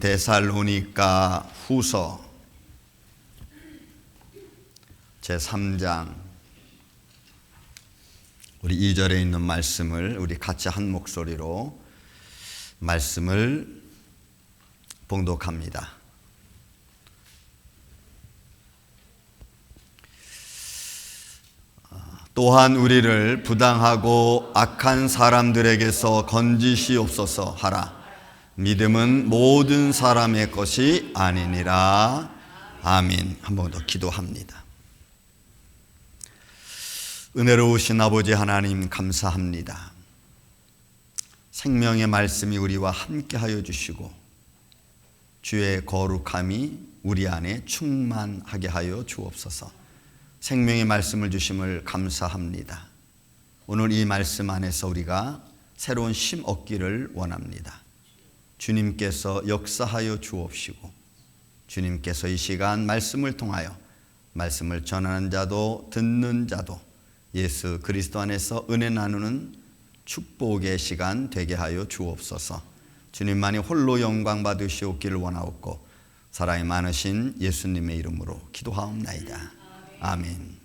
데살로니가 후서 제3장 우리 2절에 있는 말씀을 우리 같이 한 목소리로 말씀을 봉독합니다. 또한 우리를 부당하고 악한 사람들에게서 건지시옵소서 하라. 믿음은 모든 사람의 것이 아니니라. 아멘. 한 번 더 기도합니다. 은혜로우신 아버지 하나님 감사합니다. 생명의 말씀이 우리와 함께하여 주시고 주의 거룩함이 우리 안에 충만하게 하여 주옵소서. 생명의 말씀을 주심을 감사합니다. 오늘 이 말씀 안에서 우리가 새로운 심 얻기를 원합니다. 주님께서 역사하여 주옵시고 주님께서 이 시간 말씀을 통하여 말씀을 전하는 자도 듣는 자도 예수 그리스도 안에서 은혜 나누는 축복의 시간 되게 하여 주옵소서. 주님만이 홀로 영광 받으시옵기를 원하옵고 사랑이 많으신 예수님의 이름으로 기도하옵나이다. 아멘.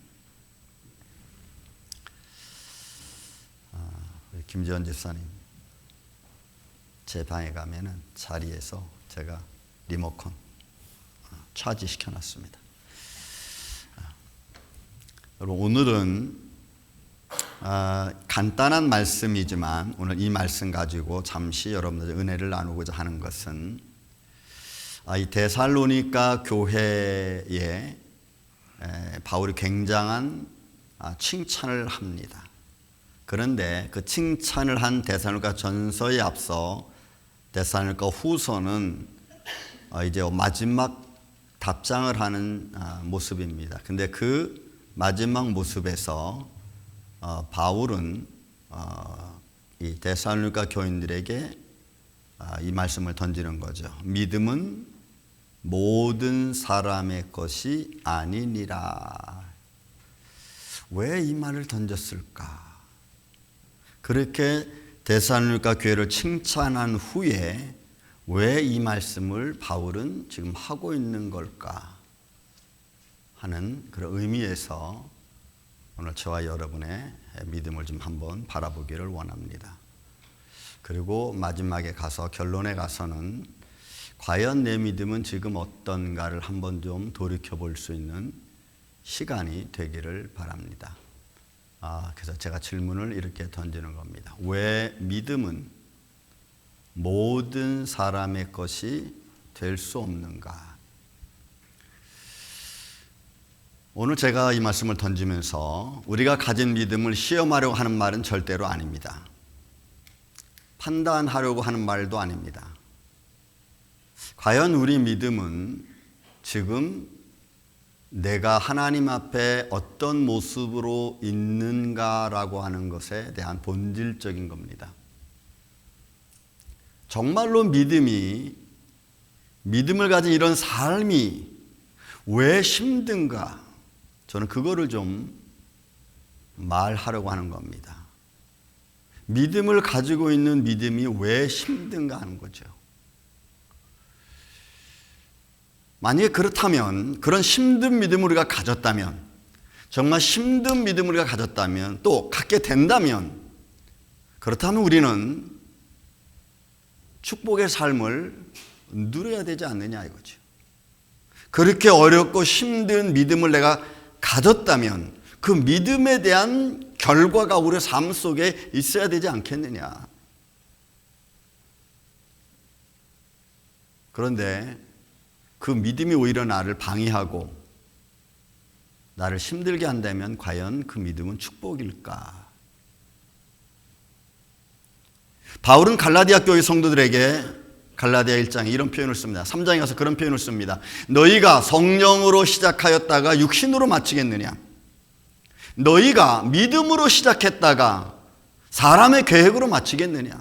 김지원 집사님, 제 방에 가면은 자리에서 제가 리모컨 차지시켜 놨습니다. 여러분, 오늘은 간단한 말씀이지만 오늘 이 말씀 가지고 잠시 여러분들 은혜를 나누고자 하는 것은 이 데살로니가 교회에 바울이 굉장한 칭찬을 합니다. 그런데 그 칭찬을 한 데살로니가 전서에 앞서 데살로니가 후서는 이제 마지막 답장을 하는 모습입니다. 근데 그 마지막 모습에서 바울은 이 데살로니가 교인들에게 이 말씀을 던지는 거죠. 믿음은 모든 사람의 것이 아니니라. 왜 이 말을 던졌을까? 그렇게 데살로니가 교회를 칭찬한 후에 왜 이 말씀을 바울은 지금 하고 있는 걸까 하는 그런 의미에서 오늘 저와 여러분의 믿음을 좀 한번 바라보기를 원합니다. 그리고 마지막에 가서 결론에 가서는 과연 내 믿음은 지금 어떤가를 한번 좀 돌이켜볼 수 있는 시간이 되기를 바랍니다. 그래서 제가 질문을 이렇게 던지는 겁니다. 왜 믿음은 모든 사람의 것이 될 수 없는가? 오늘 제가 이 말씀을 던지면서 우리가 가진 믿음을 시험하려고 하는 말은 절대로 아닙니다. 판단하려고 하는 말도 아닙니다. 과연 우리 믿음은 지금 내가 하나님 앞에 어떤 모습으로 있는가라고 하는 것에 대한 본질적인 겁니다. 정말로 믿음을 가진 이런 삶이 왜 힘든가? 저는 그거를 좀 말하려고 하는 겁니다. 믿음을 가지고 있는 믿음이 왜 힘든가 하는 거죠. 만약에 그렇다면, 그런 힘든 믿음을 우리가 가졌다면, 정말 힘든 믿음을 우리가 가졌다면, 또 갖게 된다면, 그렇다면 우리는 축복의 삶을 누려야 되지 않느냐 이거죠. 그렇게 어렵고 힘든 믿음을 내가 가졌다면 그 믿음에 대한 결과가 우리 삶 속에 있어야 되지 않겠느냐. 그런데 그 믿음이 오히려 나를 방해하고 나를 힘들게 한다면 과연 그 믿음은 축복일까? 바울은 갈라디아 교회 성도들에게 갈라디아 1장에 이런 표현을 씁니다. 3장에 가서 그런 표현을 씁니다. 너희가 성령으로 시작하였다가 육신으로 마치겠느냐? 너희가 믿음으로 시작했다가 사람의 계획으로 마치겠느냐?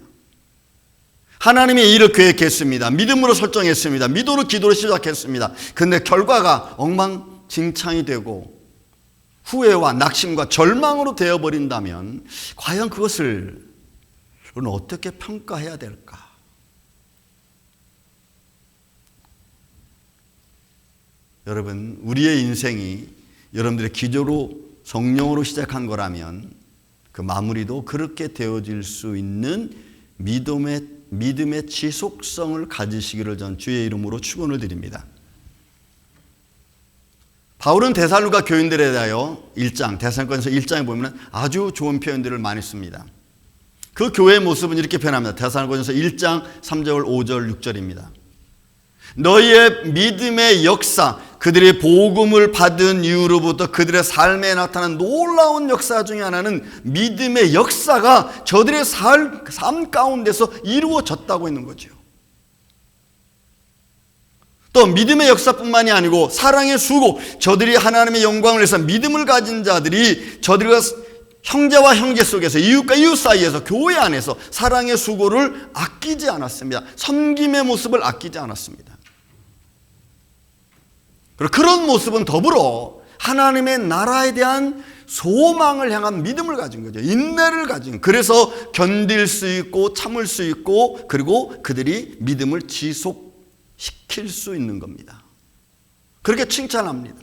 하나님의 일을 계획했습니다. 믿음으로 설정했습니다. 믿음으로 기도를 시작했습니다. 그런데 결과가 엉망진창이 되고 후회와 낙심과 절망으로 되어버린다면 과연 그것을 우리는 어떻게 평가해야 될까? 여러분, 우리의 인생이 여러분들의 기도로 성령으로 시작한 거라면 그 마무리도 그렇게 되어질 수 있는 믿음의 지속성을 가지시기를 전 주의 이름으로 축원을 드립니다. 바울은 데살로니가 교인들에 대하여 1장, 데살로니가서 1장에 보면 아주 좋은 표현들을 많이 씁니다. 그 교회의 모습은 이렇게 표현합니다. 데살로니가서 1장 3절, 5절, 6절입니다. 너희의 믿음의 역사, 그들의 복음을 받은 이후로부터 그들의 삶에 나타난 놀라운 역사 중에 하나는 믿음의 역사가 저들의 삶 가운데서 이루어졌다고 있는 거죠. 또 믿음의 역사뿐만이 아니고 사랑의 수고, 저들이 하나님의 영광을 위해서 믿음을 가진 자들이 저들과 형제와 형제 속에서 이웃과 이웃 사이에서 교회 안에서 사랑의 수고를 아끼지 않았습니다. 섬김의 모습을 아끼지 않았습니다. 그리고 그런 모습은 더불어 하나님의 나라에 대한 소망을 향한 믿음을 가진 거죠. 인내를 가진. 그래서 견딜 수 있고 참을 수 있고 그리고 그들이 믿음을 지속시킬 수 있는 겁니다. 그렇게 칭찬합니다.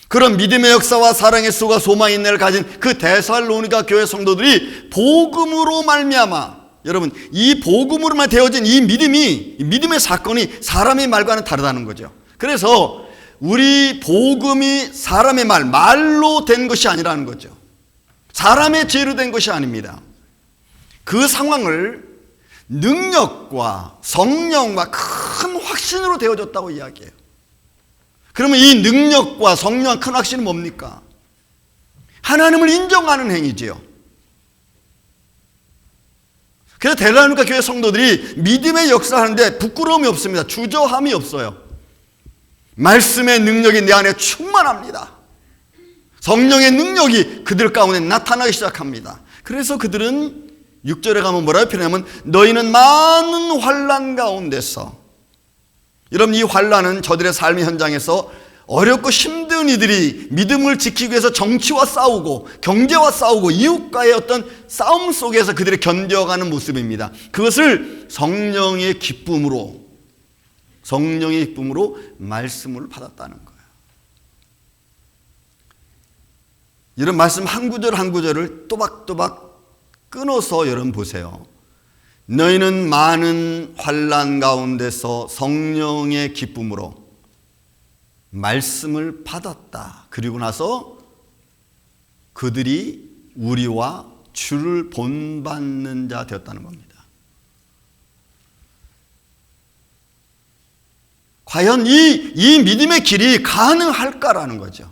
그런 믿음의 역사와 사랑의 수고와 소망 인내를 가진 그 데살로니가 교회 성도들이 복음으로 말미암아, 여러분, 이 복음으로만 되어진 이 믿음의 사건이 사람의 말과는 다르다는 거죠. 그래서 우리 복음이 사람의 말로 된 것이 아니라는 거죠. 사람의 죄로 된 것이 아닙니다. 그 상황을 능력과 성령과 큰 확신으로 되어졌다고 이야기해요. 그러면 이 능력과 성령과 큰 확신은 뭡니까? 하나님을 인정하는 행위지요. 그래서 데살로니가 교회 성도들이 믿음의 역사를 하는데 부끄러움이 없습니다. 주저함이 없어요. 말씀의 능력이 내 안에 충만합니다. 성령의 능력이 그들 가운데 나타나기 시작합니다. 그래서 그들은 6절에 가면 뭐라고 표현하면 너희는 많은 환난 가운데서, 여러분, 이 환난은 저들의 삶의 현장에서 어렵고 힘든 이들이 믿음을 지키기 위해서 정치와 싸우고 경제와 싸우고 이웃과의 어떤 싸움 속에서 그들이 견뎌가는 모습입니다. 그것을 성령의 기쁨으로 말씀을 받았다는 거예요. 이런 말씀 한 구절 한 구절을 또박또박 끊어서 여러분 보세요. 너희는 많은 환난 가운데서 성령의 기쁨으로 말씀을 받았다. 그리고 나서 그들이 우리와 주를 본받는 자 되었다는 겁니다. 과연 이 믿음의 길이 가능할까라는 거죠.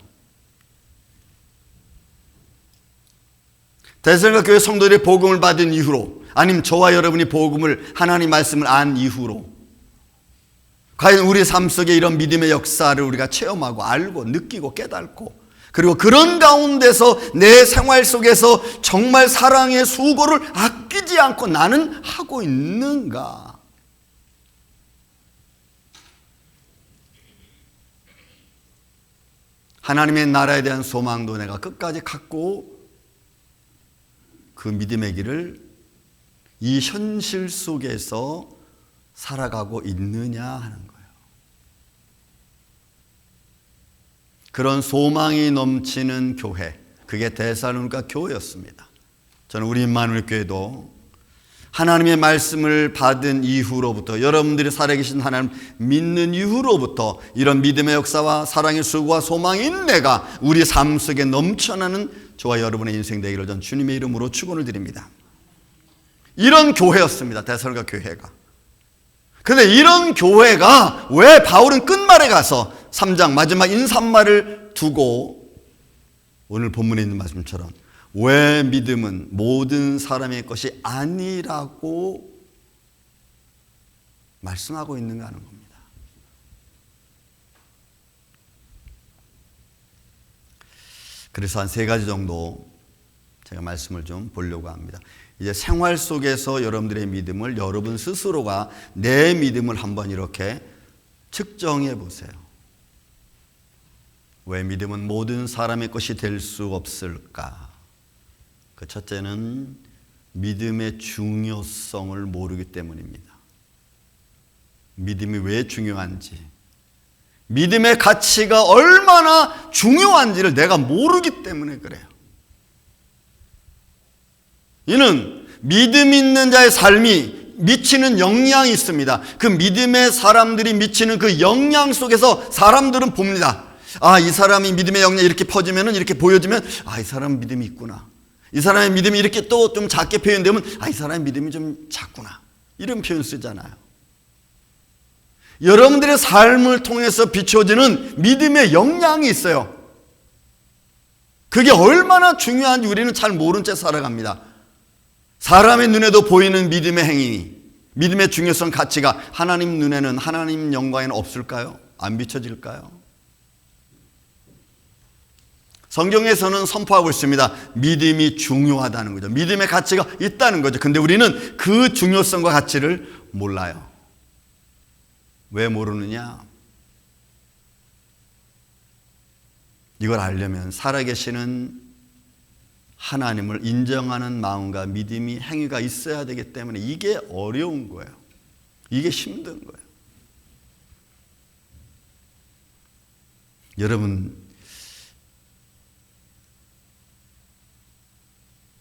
데살로니가 교회 성도들이 복음을 받은 이후로, 아니면 저와 여러분이 복음을, 하나님 말씀을 안 이후로 과연 우리 삶 속에 이런 믿음의 역사를 우리가 체험하고 알고 느끼고 깨닫고, 그리고 그런 가운데서 내 생활 속에서 정말 사랑의 수고를 아끼지 않고 나는 하고 있는가? 하나님의 나라에 대한 소망도 내가 끝까지 갖고 그 믿음의 길을 이 현실 속에서 살아가고 있느냐 하는 거예요. 그런 소망이 넘치는 교회, 그게 데살로니가 교회였습니다. 저는 우리 임마누엘 교회도 하나님의 말씀을 받은 이후로부터, 여러분들이 살아계신 하나님 믿는 이후로부터 이런 믿음의 역사와 사랑의 수고와 소망의 인내가 우리 삶 속에 넘쳐나는 저와 여러분의 인생 되기를 전 주님의 이름으로 축원을 드립니다. 이런 교회였습니다. 데살로니가 교회가. 그런데 이런 교회가 왜 바울은 끝말에 가서 3장 마지막 인사말을 두고 오늘 본문에 있는 말씀처럼 왜 믿음은 모든 사람의 것이 아니라고 말씀하고 있는가 하는 겁니다. 그래서 한 3가지 정도 제가 말씀을 좀 보려고 합니다. 이제 생활 속에서 여러분들의 믿음을 여러분 스스로가 내 믿음을 한번 이렇게 측정해 보세요. 왜 믿음은 모든 사람의 것이 될 수 없을까? 그 첫째는 믿음의 중요성을 모르기 때문입니다. 믿음이 왜 중요한지, 믿음의 가치가 얼마나 중요한지를 내가 모르기 때문에 그래요. 이는 믿음 있는 자의 삶이 미치는 영향이 있습니다. 그 믿음의 사람들이 미치는 그 영향 속에서 사람들은 봅니다. 아, 이 사람이 믿음의 영향이 이렇게 퍼지면, 이렇게 보여지면, 아, 이 사람 믿음이 있구나. 이 사람의 믿음이 이렇게 또 좀 작게 표현되면, 아, 이 사람의 믿음이 좀 작구나. 이런 표현 쓰잖아요. 여러분들의 삶을 통해서 비춰지는 믿음의 영향이 있어요. 그게 얼마나 중요한지 우리는 잘 모른 채 살아갑니다. 사람의 눈에도 보이는 믿음의 행위, 믿음의 중요성 가치가 하나님 눈에는, 하나님 영광에는 없을까요? 안 비춰질까요? 성경에서는 선포하고 있습니다. 믿음이 중요하다는 거죠. 믿음의 가치가 있다는 거죠. 근데 우리는 그 중요성과 가치를 몰라요. 왜 모르느냐? 이걸 알려면 살아계시는 하나님을 인정하는 마음과 믿음이, 행위가 있어야 되기 때문에 이게 어려운 거예요. 이게 힘든 거예요. 여러분,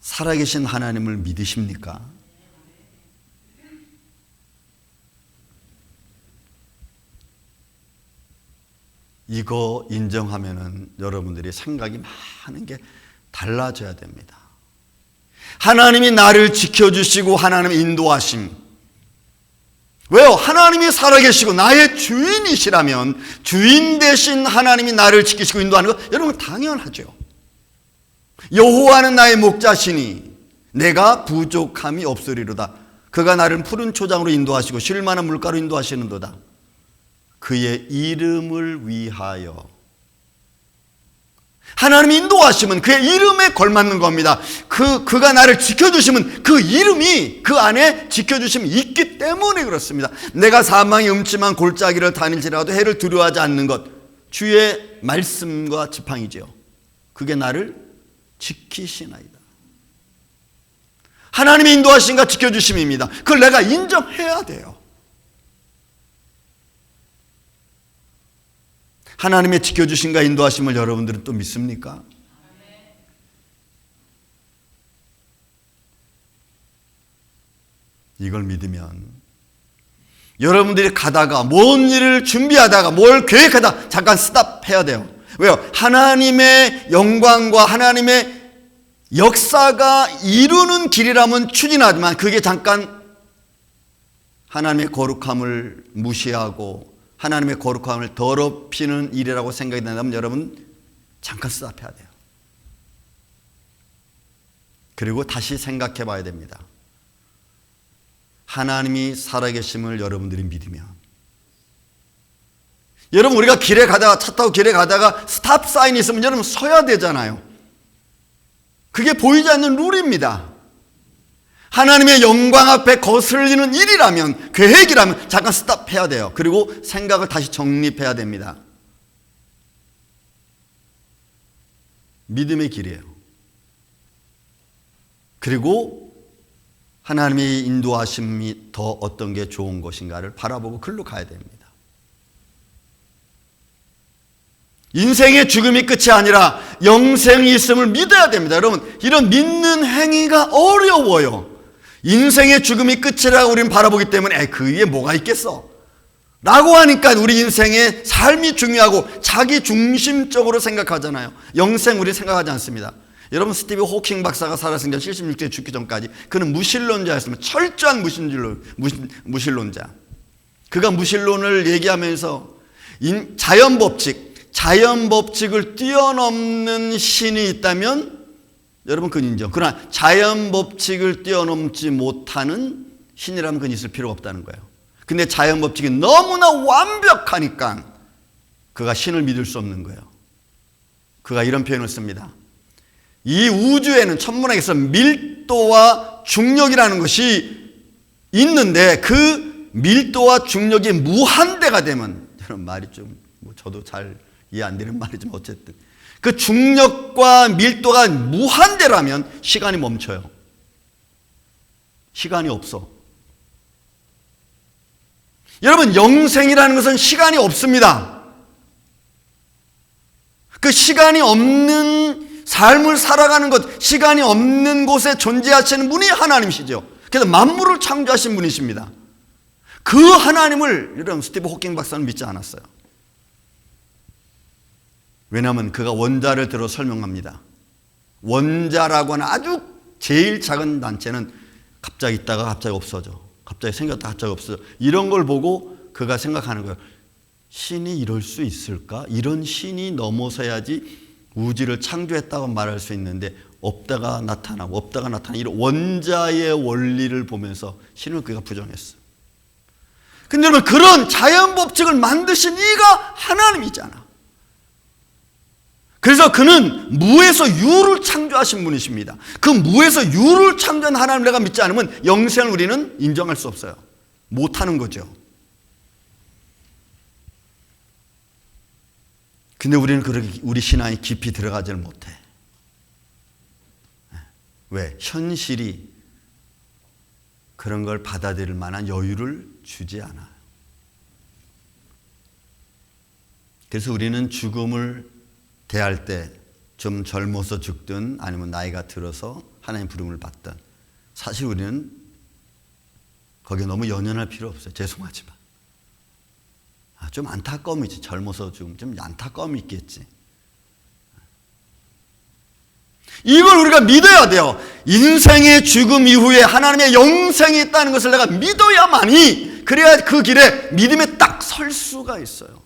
살아계신 하나님을 믿으십니까? 이거 인정하면은 여러분들이 생각이 많은 게 달라져야 됩니다. 하나님이 나를 지켜주시고 하나님의 인도하심. 왜요? 하나님이 살아계시고 나의 주인이시라면 주인 대신 하나님이 나를 지키시고 인도하는 거 여러분 당연하죠. 여호와는 나의 목자시니 내가 부족함이 없으리로다. 그가 나를 푸른 초장으로 인도하시고 쉴 만한 물가로 인도하시는도다. 그의 이름을 위하여. 하나님이 인도하시면 그의 이름에 걸맞는 겁니다. 그가 나를 지켜주시면 그 이름이 그 안에 지켜주심이 있기 때문에 그렇습니다. 내가 사망의 음침한 골짜기를 다닐지라도 해를 두려워하지 않는 것, 주의 말씀과 지팡이지요. 그게 나를 지키시나이다. 하나님의 인도하심과 지켜주심입니다. 그걸 내가 인정해야 돼요. 하나님의 지켜주심과 인도하심을 여러분들은 또 믿습니까? 이걸 믿으면 여러분들이 가다가 뭔 일을 준비하다가 뭘 계획하다 잠깐 스탑해야 돼요. 왜요? 하나님의 영광과 하나님의 역사가 이루는 길이라면 추진하지만 그게 잠깐 하나님의 거룩함을 무시하고 하나님의 거룩함을 더럽히는 일이라고 생각이 된다면 여러분 잠깐 스탑해야 돼요. 그리고 다시 생각해 봐야 됩니다. 하나님이 살아계심을 여러분들이 믿으면, 여러분 우리가 길에 가다가 차 타고 길에 가다가 스탑 사인이 있으면 여러분 서야 되잖아요. 그게 보이지 않는 룰입니다. 하나님의 영광 앞에 거슬리는 일이라면, 계획이라면 잠깐 스탑해야 돼요. 그리고 생각을 다시 정립해야 됩니다. 믿음의 길이에요. 그리고 하나님의 인도하심이 더 어떤 게 좋은 것인가를 바라보고 글로 가야 됩니다. 인생의 죽음이 끝이 아니라 영생이 있음을 믿어야 됩니다. 여러분, 이런 믿는 행위가 어려워요. 인생의 죽음이 끝이라고 우리는 바라보기 때문에 그 위에 뭐가 있겠어? 라고 하니까 우리 인생의 삶이 중요하고 자기 중심적으로 생각하잖아요. 영생 우리 생각하지 않습니다. 여러분 스티브 호킹 박사가 살았으니까 76세에 죽기 전까지 그는 무신론자였습니다. 철저한 무신론자. 그가 무신론을 얘기하면서 자연법칙을 뛰어넘는 신이 있다면 여러분 그건 인정. 그러나 자연법칙을 뛰어넘지 못하는 신이라면 그건 있을 필요가 없다는 거예요. 근데 자연법칙이 너무나 완벽하니까 그가 신을 믿을 수 없는 거예요. 그가 이런 표현을 씁니다. 이 우주에는 천문학에서 밀도와 중력이라는 것이 있는데 그 밀도와 중력이 무한대가 되면, 이런 말이 좀 저도 잘 이해 안 되는 말이지만 어쨌든 그 중력과 밀도가 무한대라면 시간이 멈춰요. 시간이 없어. 여러분 영생이라는 것은 시간이 없습니다. 그 시간이 없는 삶을 살아가는 것, 시간이 없는 곳에 존재하시는 분이 하나님이시죠. 그래서 만물을 창조하신 분이십니다. 그 하나님을 여러분 스티브 호킹 박사는 믿지 않았어요. 왜냐하면 그가 원자를 들어 설명합니다. 원자라고 하는 아주 제일 작은 단체는 갑자기 있다가 갑자기 없어져. 갑자기 생겼다 갑자기 없어져. 이런 걸 보고 그가 생각하는 거예요. 신이 이럴 수 있을까? 이런 신이 넘어서야지 우주를 창조했다고 말할 수 있는데 없다가 나타나고 없다가 나타나고 이런 원자의 원리를 보면서 신을 그가 부정했어요. 근데 여러분 그런 자연 법칙을 만드신 이가 하나님이잖아. 그래서 그는 무에서 유를 창조하신 분이십니다. 그 무에서 유를 창조한 하나님을 내가 믿지 않으면 영생을 우리는 인정할 수 없어요. 못하는 거죠. 근데 우리는 그렇게 우리 신앙이 깊이 들어가지를 못해. 왜? 현실이 그런 걸 받아들일 만한 여유를 주지 않아요. 그래서 우리는 죽음을 대할 때 좀 젊어서 죽든 아니면 나이가 들어서 하나님 부름을 받든 사실 우리는 거기에 너무 연연할 필요 없어요. 죄송하지만. 좀 안타까움이 있지. 젊어서 죽으면 좀 안타까움이 있겠지. 이걸 우리가 믿어야 돼요. 인생의 죽음 이후에 하나님의 영생이 있다는 것을 내가 믿어야만이, 그래야 그 길에 믿음에 딱 설 수가 있어요.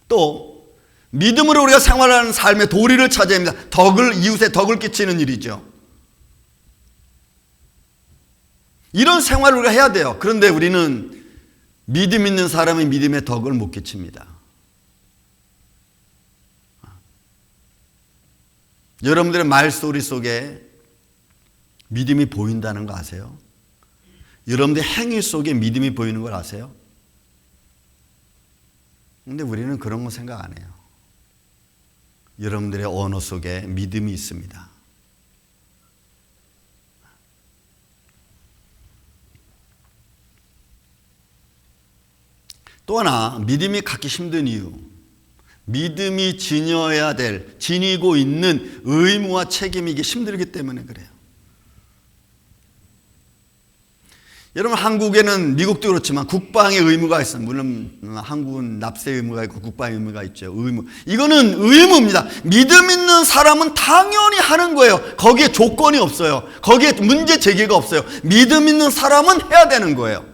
또 믿음으로 우리가 생활하는 삶의 도리를 찾아야 합니다. 이웃에 덕을 끼치는 일이죠. 이런 생활을 우리가 해야 돼요. 그런데 우리는 믿음 있는 사람이 믿음의 덕을 못 끼칩니다. 여러분들의 말소리 속에 믿음이 보인다는 거 아세요? 여러분들의 행위 속에 믿음이 보이는 걸 아세요? 근데 우리는 그런 거 생각 안 해요. 여러분들의 언어 속에 믿음이 있습니다. 또 하나 믿음이 갖기 힘든 이유, 믿음이 지니고 있는 의무와 책임이 이게 힘들기 때문에 그래요. 여러분 한국에는 미국도 그렇지만 국방의 의무가 있어요. 물론 한국은 납세 의무가 있고 국방의 의무가 있죠. 의무. 이거는 의무입니다. 믿음 있는 사람은 당연히 하는 거예요. 거기에 조건이 없어요. 거기에 문제 제기가 없어요. 믿음 있는 사람은 해야 되는 거예요.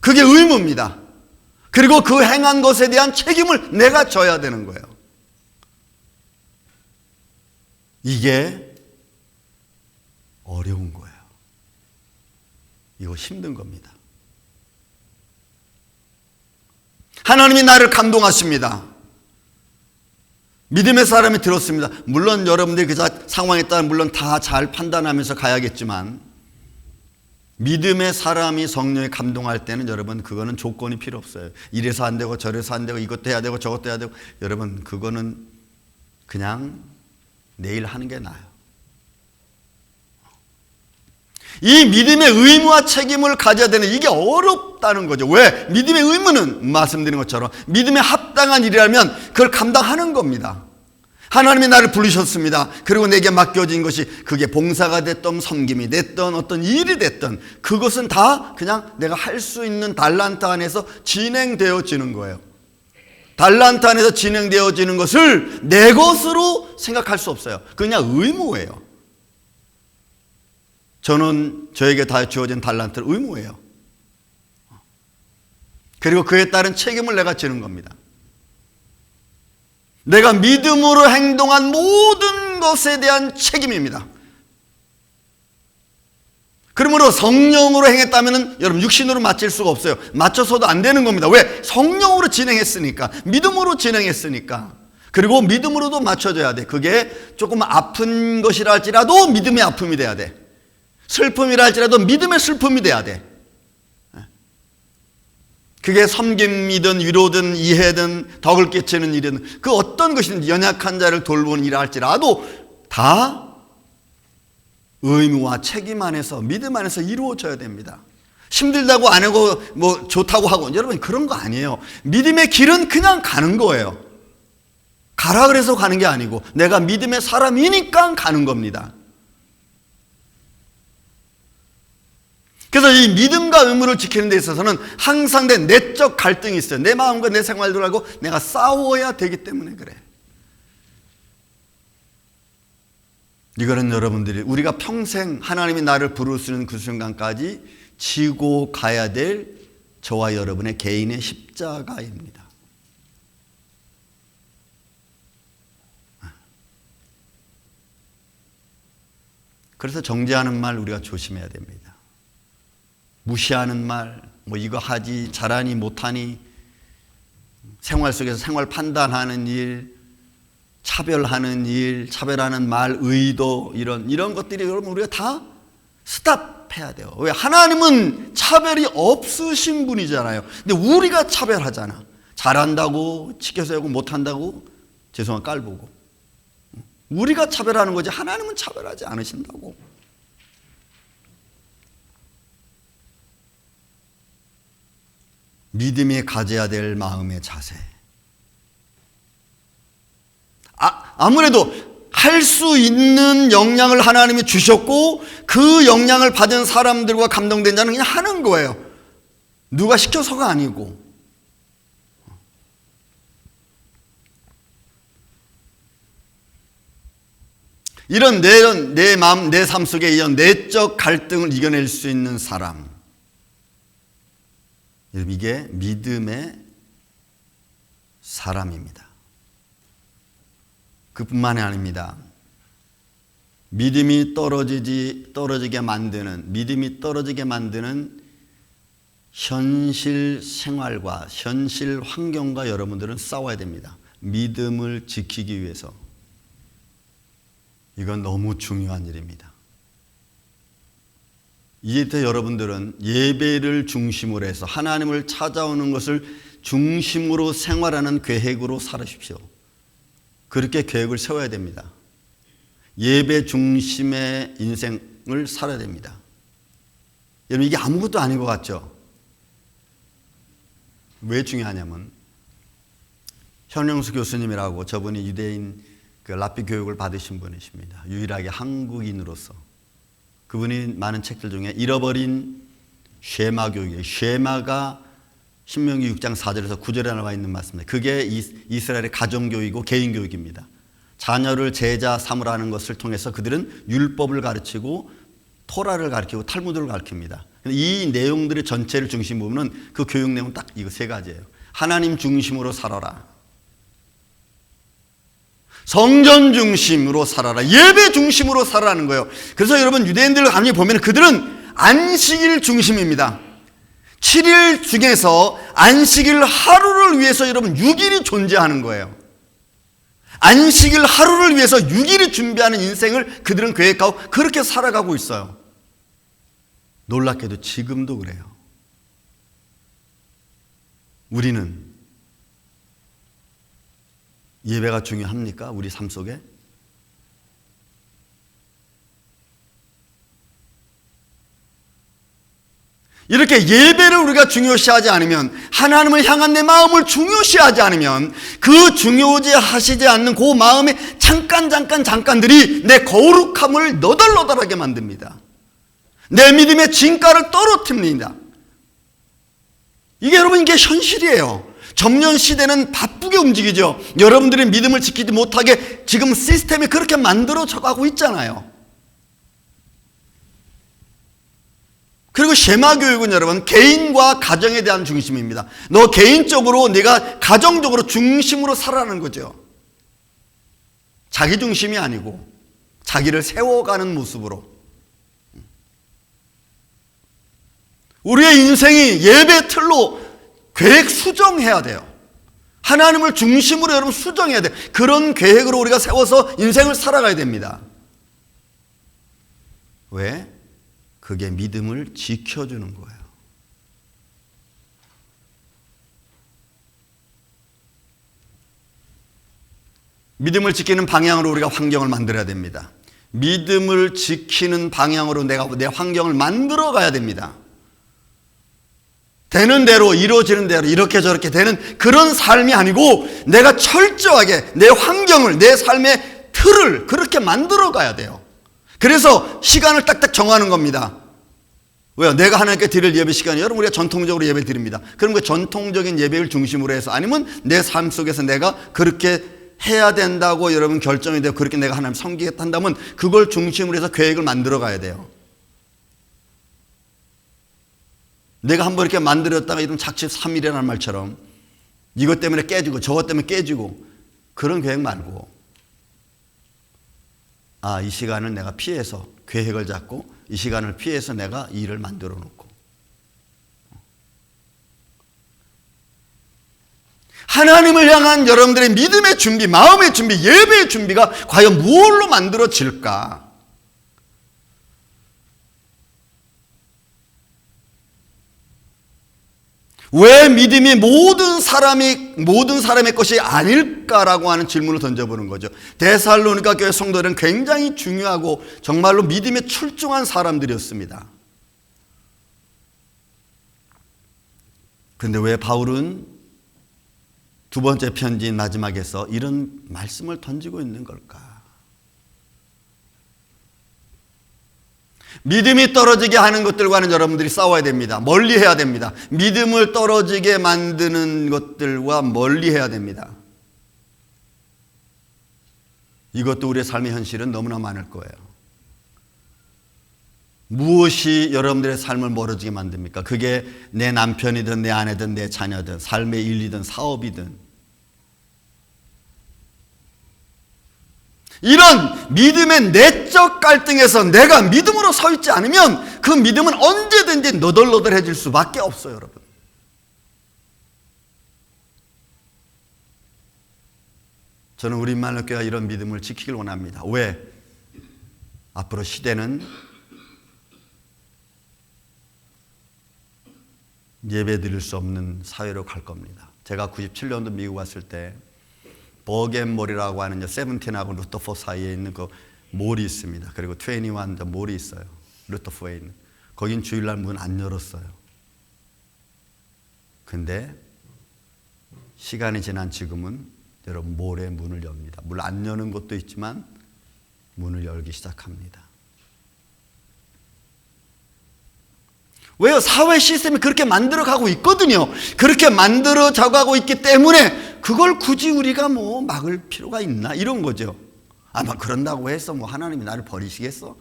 그게 의무입니다. 그리고 그 행한 것에 대한 책임을 내가 져야 되는 거예요. 이게 어려운 거예요. 이거 힘든 겁니다. 하나님이 나를 감동하십니다. 믿음의 사람이 들었습니다. 물론 여러분들이 그 상황에 따라 물론 다 잘 판단하면서 가야겠지만 믿음의 사람이 성령에 감동할 때는 여러분 그거는 조건이 필요 없어요. 이래서 안 되고 저래서 안 되고 이것도 해야 되고 저것도 해야 되고 여러분 그거는 그냥 내일 하는 게 나아요. 이 믿음의 의무와 책임을 가져야 되는 이게 어렵다는 거죠. 왜? 믿음의 의무는 말씀드린 것처럼 믿음에 합당한 일이라면 그걸 감당하는 겁니다. 하나님이 나를 부르셨습니다. 그리고 내게 맡겨진 것이 그게 봉사가 됐든 섬김이 됐든 어떤 일이 됐든 그것은 다 그냥 내가 할 수 있는 달란트 안에서 진행되어지는 거예요. 달란트 안에서 진행되어지는 것을 내 것으로 생각할 수 없어요. 그냥 의무예요. 저는 저에게 다 주어진 달란트를 의무예요. 그리고 그에 따른 책임을 내가 지는 겁니다. 내가 믿음으로 행동한 모든 것에 대한 책임입니다. 그러므로 성령으로 행했다면 여러분 육신으로 맞출 수가 없어요. 맞춰서도 안 되는 겁니다. 왜? 성령으로 진행했으니까. 믿음으로 진행했으니까. 그리고 믿음으로도 맞춰줘야 돼. 그게 조금 아픈 것이라 할지라도 믿음의 아픔이 돼야 돼. 슬픔이라 할지라도 믿음의 슬픔이 돼야 돼. 그게 섬김이든 위로든 이해든 덕을 끼치는 일이든 그 어떤 것이든 연약한 자를 돌보는 일이라 할지라도 다 의무와 책임 안에서 믿음 안에서 이루어져야 됩니다. 힘들다고 안 하고 뭐 좋다고 하고, 여러분 그런 거 아니에요. 믿음의 길은 그냥 가는 거예요. 가라 그래서 가는 게 아니고 내가 믿음의 사람이니까 가는 겁니다. 그래서 이 믿음과 의무를 지키는 데 있어서는 항상 내 내적 갈등이 있어요. 내 마음과 내 생활들하고 내가 싸워야 되기 때문에 그래. 이거는 여러분들이 우리가 평생 하나님이 나를 부르시는 그 순간까지 지고 가야 될 저와 여러분의 개인의 십자가입니다. 그래서 정죄하는 말 우리가 조심해야 됩니다. 무시하는 말, 뭐 이거 하지, 잘하니 못하니, 생활 속에서 생활 판단하는 일, 차별하는 일, 차별하는 말, 의도, 이런 것들이 여러분 우리가 다 스탑해야 돼요. 왜? 하나님은 차별이 없으신 분이잖아요. 근데 우리가 차별하잖아. 잘한다고 치켜세우고 못한다고 죄송한 깔보고. 우리가 차별하는 거지 하나님은 차별하지 않으신다고. 믿음이 가져야 될 마음의 자세. 아무래도 할 수 있는 역량을 하나님이 주셨고 그 역량을 받은 사람들과 감동된 자는 그냥 하는 거예요. 누가 시켜서가 아니고. 이런 내 마음, 내 삶 속에 이런 내적 갈등을 이겨낼 수 있는 사람, 이게 믿음의 사람입니다. 그뿐만이 아닙니다. 믿음이 떨어지게 만드는 현실 생활과 현실 환경과 여러분들은 싸워야 됩니다. 믿음을 지키기 위해서. 이건 너무 중요한 일입니다. 이제 여러분들은 예배를 중심으로 해서 하나님을 찾아오는 것을 중심으로 생활하는 계획으로 살으십시오. 그렇게 계획을 세워야 됩니다. 예배 중심의 인생을 살아야 됩니다. 여러분 이게 아무것도 아닌 것 같죠? 왜 중요하냐면 현영수 교수님이라고 저분이 유대인 랍비 교육을 받으신 분이십니다. 유일하게 한국인으로서. 그분이 많은 책들 중에 잃어버린 쉐마 교육이에요. 쉐마가 신명기 6장 4절에서 9절에 나와 있는 말씀입니다. 그게 이스라엘의 가정교육이고 개인교육입니다. 자녀를 제자 삼으라는 것을 통해서 그들은 율법을 가르치고 토라를 가르치고 탈무드를 가르칩니다. 이 내용들의 전체를 중심으로 보면 그 교육 내용은 딱 이거 세 가지예요. 하나님 중심으로 살아라. 성전 중심으로 살아라. 예배 중심으로 살아라는 거예요. 그래서 여러분 유대인들을 간혹 보면 그들은 안식일 중심입니다. 7일 중에서 안식일 하루를 위해서 여러분 6일이 존재하는 거예요. 안식일 하루를 위해서 6일이 준비하는 인생을 그들은 계획하고 그렇게 살아가고 있어요. 놀랍게도 지금도 그래요. 우리는 예배가 중요합니까? 우리 삶 속에? 이렇게 예배를 우리가 중요시하지 않으면, 하나님을 향한 내 마음을 중요시하지 않으면 그 중요시하시지 않는 그 마음의 잠깐들이 내 거룩함을 너덜너덜하게 만듭니다. 내 믿음의 진가를 떨어뜨립니다. 이게 현실이에요. 점령 시대는 바쁘게 움직이죠. 여러분들의 믿음을 지키지 못하게 지금 시스템이 그렇게 만들어져 가고 있잖아요. 그리고 쉐마 교육은 여러분 개인과 가정에 대한 중심입니다. 너 개인적으로 네가 가정적으로 중심으로 살아가는 거죠. 자기 중심이 아니고 자기를 세워가는 모습으로. 우리의 인생이 예배 틀로 계획 수정해야 돼요. 하나님을 중심으로 여러분 수정해야 돼요. 그런 계획으로 우리가 세워서 인생을 살아가야 됩니다. 왜? 그게 믿음을 지켜주는 거예요. 믿음을 지키는 방향으로 우리가 환경을 만들어야 됩니다. 믿음을 지키는 방향으로 내가 내 환경을 만들어 가야 됩니다. 되는 대로, 이루어지는 대로 이렇게 저렇게 되는 그런 삶이 아니고 내가 철저하게 내 환경을, 내 삶의 틀을 그렇게 만들어 가야 돼요. 그래서 시간을 딱딱 정하는 겁니다. 왜요? 내가 하나님께 드릴 예배 시간이, 여러분 우리가 전통적으로 예배 드립니다. 그럼 그 전통적인 예배를 중심으로 해서, 아니면 내 삶 속에서 내가 그렇게 해야 된다고 여러분 결정이 되고 그렇게 내가 하나님 섬기겠다 한다면 그걸 중심으로 해서 계획을 만들어 가야 돼요. 내가 한번 이렇게 만들었다가 이런 작심 3일이라는 말처럼 이것 때문에 깨지고 저것 때문에 깨지고 그런 계획 말고, 아, 이 시간을 내가 피해서 계획을 잡고 이 시간을 피해서 내가 이 일을 만들어 놓고, 하나님을 향한 여러분들의 믿음의 준비, 마음의 준비, 예배의 준비가 과연 무엇로 만들어질까? 왜 믿음이 모든 사람의 것이 아닐까라고 하는 질문을 던져보는 거죠. 데살로니가 교회 성도들은 굉장히 중요하고 정말로 믿음에 출중한 사람들이었습니다. 그런데 왜 바울은 두 번째 편지인 마지막에서 이런 말씀을 던지고 있는 걸까? 믿음이 떨어지게 하는 것들과는 여러분들이 싸워야 됩니다. 멀리 해야 됩니다. 믿음을 떨어지게 만드는 것들과 멀리 해야 됩니다. 이것도 우리의 삶의 현실은 너무나 많을 거예요. 무엇이 여러분들의 삶을 멀어지게 만듭니까? 그게 내 남편이든 내 아내든 내 자녀든 삶의 일이든 사업이든, 이런 믿음의 내적 갈등에서 내가 믿음으로 서 있지 않으면 그 믿음은 언제든지 너덜너덜해질 수밖에 없어요, 여러분. 저는 우리 만락교회가 이런 믿음을 지키길 원합니다. 왜? 앞으로 시대는 예배 드릴 수 없는 사회로 갈 겁니다. 제가 97년도 미국 왔을 때 버겐몰이라고 하는 세븐틴하고 루터포 사이에 있는 그 몰이 있습니다. 그리고 21 몰이 있어요. 루터포에 있는. 거긴 주일날 문 안 열었어요. 근데 시간이 지난 지금은 여러분 몰의 문을 엽니다. 물 안 여는 곳도 있지만 문을 열기 시작합니다. 왜요? 사회 시스템이 그렇게 만들어가고 있거든요. 그렇게 만들어가고 있기 때문에 그걸 굳이 우리가 막을 필요가 있나? 이런 거죠. 아마 그런다고 해서 하나님이 나를 버리시겠어?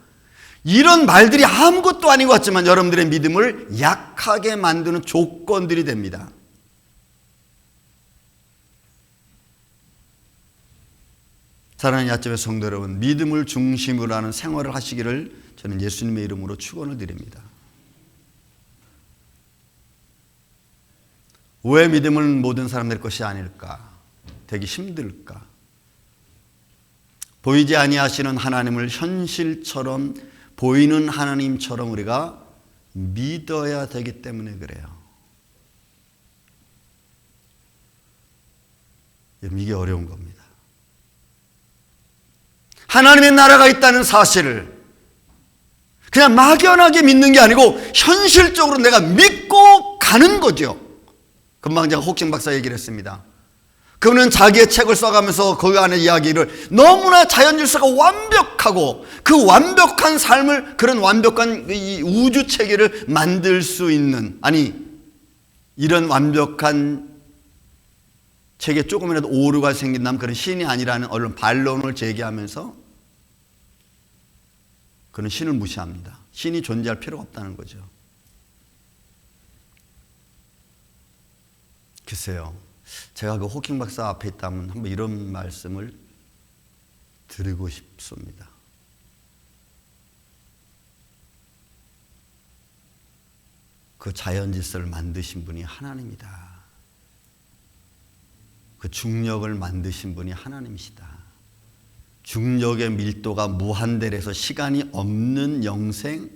이런 말들이 아무것도 아닌 것 같지만 여러분들의 믿음을 약하게 만드는 조건들이 됩니다. 사랑하는 야점의 성도 여러분, 믿음을 중심으로 하는 생활을 하시기를 저는 예수님의 이름으로 축원을 드립니다. 왜 믿음은 모든 사람들의 것이 아닐까? 되기 힘들까? 보이지 아니하시는 하나님을 현실처럼 보이는 하나님처럼 우리가 믿어야 되기 때문에 그래요. 이게 어려운 겁니다. 하나님의 나라가 있다는 사실을 그냥 막연하게 믿는 게 아니고 현실적으로 내가 믿고 가는 거죠. 금방 제가 호킹 박사 얘기를 했습니다. 그분은 자기의 책을 써가면서 그 안에 이야기를 너무나 자연 질서가 완벽하고 그 완벽한 삶을, 그런 완벽한 이 우주 체계를 만들 수 있는, 아니 이런 완벽한 체계에 조금이라도 오류가 생긴다면 그런 신이 아니라는 언론 반론을 제기하면서 그는 신을 무시합니다. 신이 존재할 필요가 없다는 거죠. 글쎄요, 제가 그 호킹 박사 앞에 있다면 한번 이런 말씀을 드리고 싶습니다. 그 자연 질서를 만드신 분이 하나님이다. 그 중력을 만드신 분이 하나님이시다. 중력의 밀도가 무한대라서 시간이 없는 영생,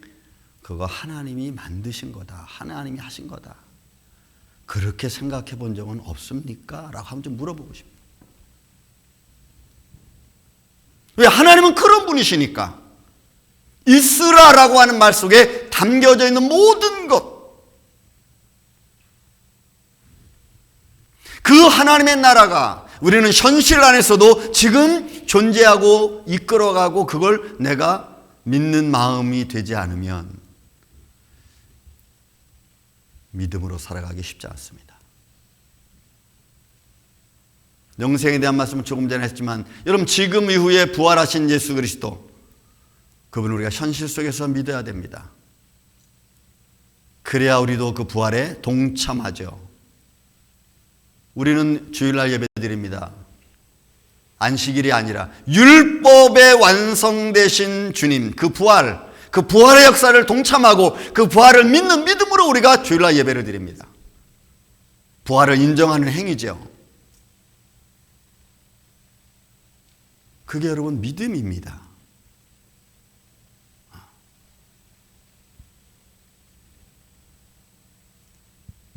그거 하나님이 만드신 거다. 하나님이 하신 거다. 그렇게 생각해 본 적은 없습니까? 라고 한번 좀 물어보고 싶어요. 왜? 하나님은 그런 분이시니까. 있으라라고 하는 말 속에 담겨져 있는 모든 것, 하나님의 나라가 우리는 현실 안에서도 지금 존재하고 이끌어가고 그걸 내가 믿는 마음이 되지 않으면 믿음으로 살아가기 쉽지 않습니다. 영생에 대한 말씀을 조금 전에 했지만 여러분 지금 이후에 부활하신 예수 그리스도 그분을 우리가 현실 속에서 믿어야 됩니다. 그래야 우리도 그 부활에 동참하죠. 우리는 주일날 예배드립니다. 안식일이 아니라 율법의 완성되신 주님 그 부활의 역사를 동참하고 그 부활을 믿는 믿음으로 우리가 주일날 예배를 드립니다. 부활을 인정하는 행위죠. 그게 여러분 믿음입니다.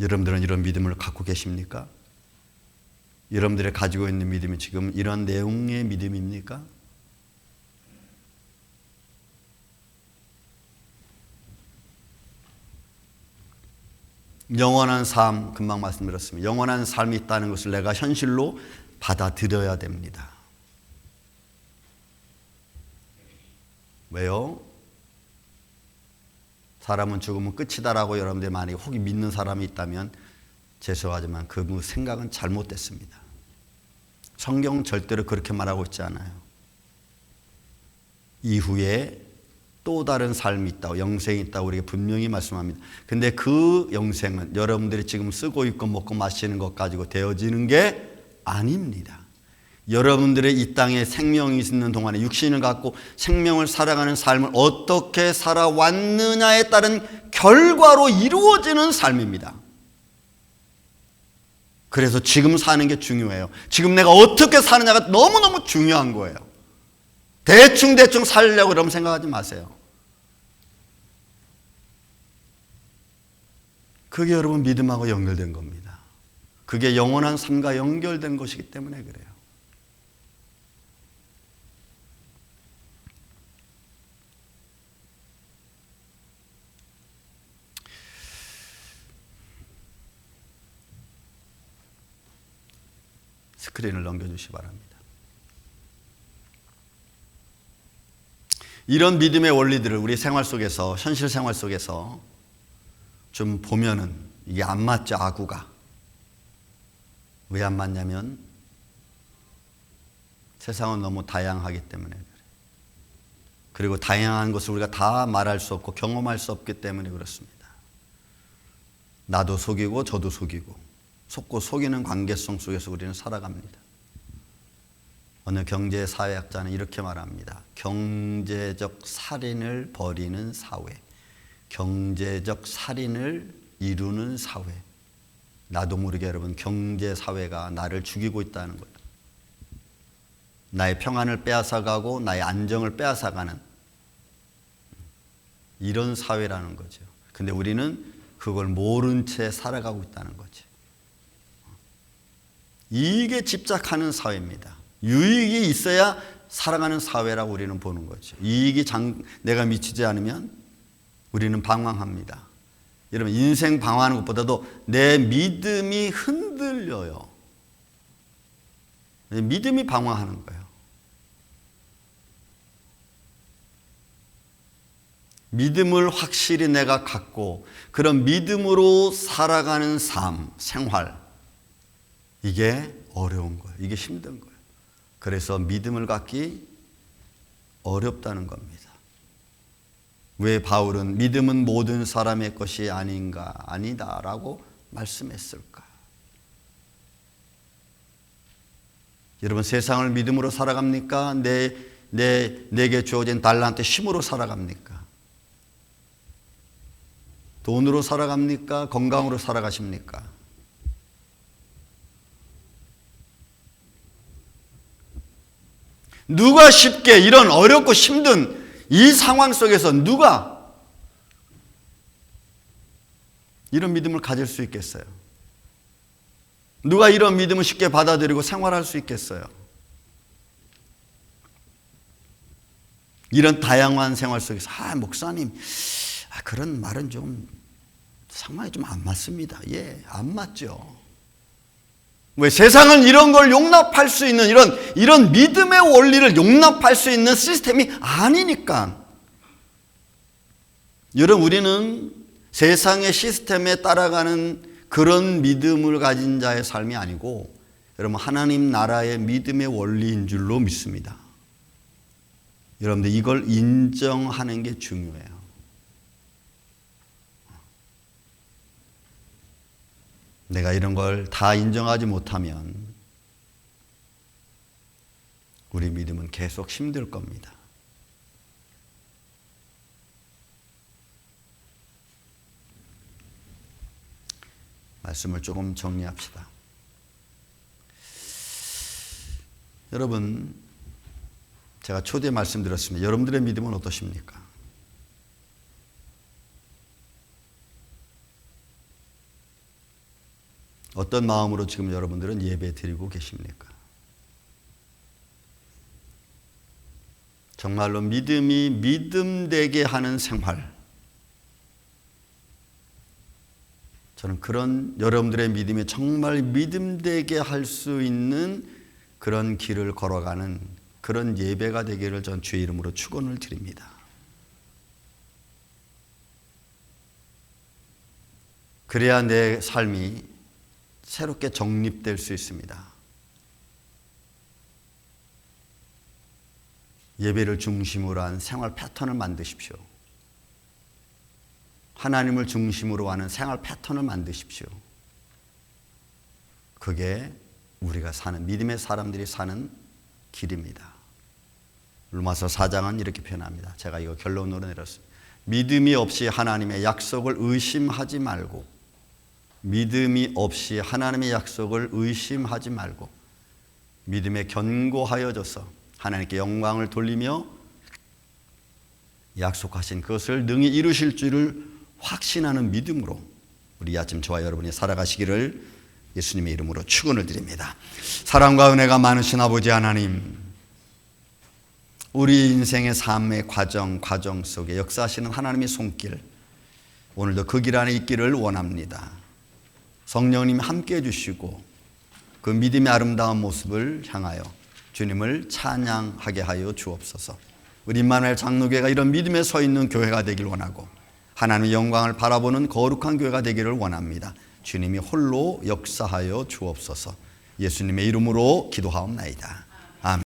여러분들은 이런 믿음을 갖고 계십니까? 여러분들이 가지고 있는 믿음이 지금 이런 내용의 믿음입니까? 영원한 삶, 금방 말씀드렸습니다. 영원한 삶이 있다는 것을 내가 현실로 받아들여야 됩니다. 왜요? 사람은 죽으면 끝이다라고 여러분들이 만약에 혹시 믿는 사람이 있다면 죄송하지만 그 생각은 잘못됐습니다. 성경은 절대로 그렇게 말하고 있지 않아요. 이후에 또 다른 삶이 있다고, 영생이 있다고 우리가 분명히 말씀합니다. 근데 그 영생은 여러분들이 지금 쓰고 있고 먹고 마시는 것 가지고 되어지는 게 아닙니다. 여러분들의 이 땅에 생명이 있는 동안에 육신을 갖고 생명을 살아가는 삶을 어떻게 살아왔느냐에 따른 결과로 이루어지는 삶입니다. 그래서 지금 사는 게 중요해요. 지금 내가 어떻게 사느냐가 너무너무 중요한 거예요. 대충 살려고 그러면 생각하지 마세요. 그게 여러분 믿음하고 연결된 겁니다. 그게 영원한 삶과 연결된 것이기 때문에 그래요. 스크린을 넘겨주시기 바랍니다. 이런 믿음의 원리들을 우리 생활 속에서, 현실 생활 속에서 좀 보면은 이게 안 맞죠, 아구가. 왜 안 맞냐면 세상은 너무 다양하기 때문에 그래요. 그리고 다양한 것을 우리가 다 말할 수 없고 경험할 수 없기 때문에 그렇습니다. 나도 속이고 저도 속이고 속고 속이는 관계성 속에서 우리는 살아갑니다. 어느 경제사회학자는 이렇게 말합니다. 경제적 살인을 벌이는 사회, 경제적 살인을 이루는 사회. 나도 모르게 여러분 경제사회가 나를 죽이고 있다는 거예요. 나의 평안을 빼앗아가고 나의 안정을 빼앗아가는 이런 사회라는 거죠. 근데 우리는 그걸 모른 채 살아가고 있다는 거죠. 이익에 집착하는 사회입니다. 유익이 있어야 살아가는 사회라고 우리는 보는 거죠. 이익이 내가 미치지 않으면 우리는 방황합니다. 여러분 인생 방황하는 것보다도 내 믿음이 흔들려요. 믿음이 방황하는 거예요. 믿음을 확실히 내가 갖고 그런 믿음으로 살아가는 삶, 생활, 이게 어려운 거예요. 이게 힘든 거예요. 그래서 믿음을 갖기 어렵다는 겁니다. 왜 바울은 믿음은 모든 사람의 것이 아니다라고 말씀했을까? 여러분 세상을 믿음으로 살아갑니까? 내게 주어진 달란트 힘으로 살아갑니까? 돈으로 살아갑니까? 건강으로 살아가십니까? 누가 쉽게 이런 어렵고 힘든 이 상황 속에서 누가 이런 믿음을 가질 수 있겠어요? 누가 이런 믿음을 쉽게 받아들이고 생활할 수 있겠어요? 이런 다양한 생활 속에서 목사님 그런 말은 좀 상황이 좀 안 맞습니다. 예, 안 맞죠. 왜 세상은 이런 걸 용납할 수 있는 이런 믿음의 원리를 용납할 수 있는 시스템이 아니니까. 여러분, 우리는 세상의 시스템에 따라가는 그런 믿음을 가진 자의 삶이 아니고 여러분, 하나님 나라의 믿음의 원리인 줄로 믿습니다. 여러분들 이걸 인정하는 게 중요해요. 내가 이런 걸 다 인정하지 못하면 우리 믿음은 계속 힘들 겁니다. 말씀을 조금 정리합시다. 여러분, 제가 초대에 말씀드렸습니다. 여러분들의 믿음은 어떠십니까? 어떤 마음으로 지금 여러분들은 예배 드리고 계십니까? 정말로 믿음이 믿음되게 하는 생활, 저는 그런 여러분들의 믿음이 정말 믿음되게 할 수 있는 그런 길을 걸어가는 그런 예배가 되기를 전 주의 이름으로 축원을 드립니다. 그래야 내 삶이 새롭게 정립될 수 있습니다. 예배를 중심으로 한 생활 패턴을 만드십시오. 하나님을 중심으로 하는 생활 패턴을 만드십시오. 그게 우리가 사는, 믿음의 사람들이 사는 길입니다. 로마서 4장은 이렇게 표현합니다. 제가 이거 결론으로 내렸습니다. 믿음이 없이 하나님의 약속을 의심하지 말고, 믿음이 없이 하나님의 약속을 의심하지 말고 믿음에 견고하여져서 하나님께 영광을 돌리며 약속하신 그것을 능히 이루실 줄을 확신하는 믿음으로 우리 아침 저와 여러분이 살아가시기를 예수님의 이름으로 축원을 드립니다. 사랑과 은혜가 많으신 아버지 하나님, 우리 인생의 삶의 과정 속에 역사하시는 하나님의 손길, 오늘도 그 길 안에 있기를 원합니다. 성령님이 함께해 주시고 그 믿음의 아름다운 모습을 향하여 주님을 찬양하게 하여 주옵소서. 우리 임마누엘 장로교회가 이런 믿음에 서 있는 교회가 되길 원하고 하나님의 영광을 바라보는 거룩한 교회가 되기를 원합니다. 주님이 홀로 역사하여 주옵소서. 예수님의 이름으로 기도하옵나이다.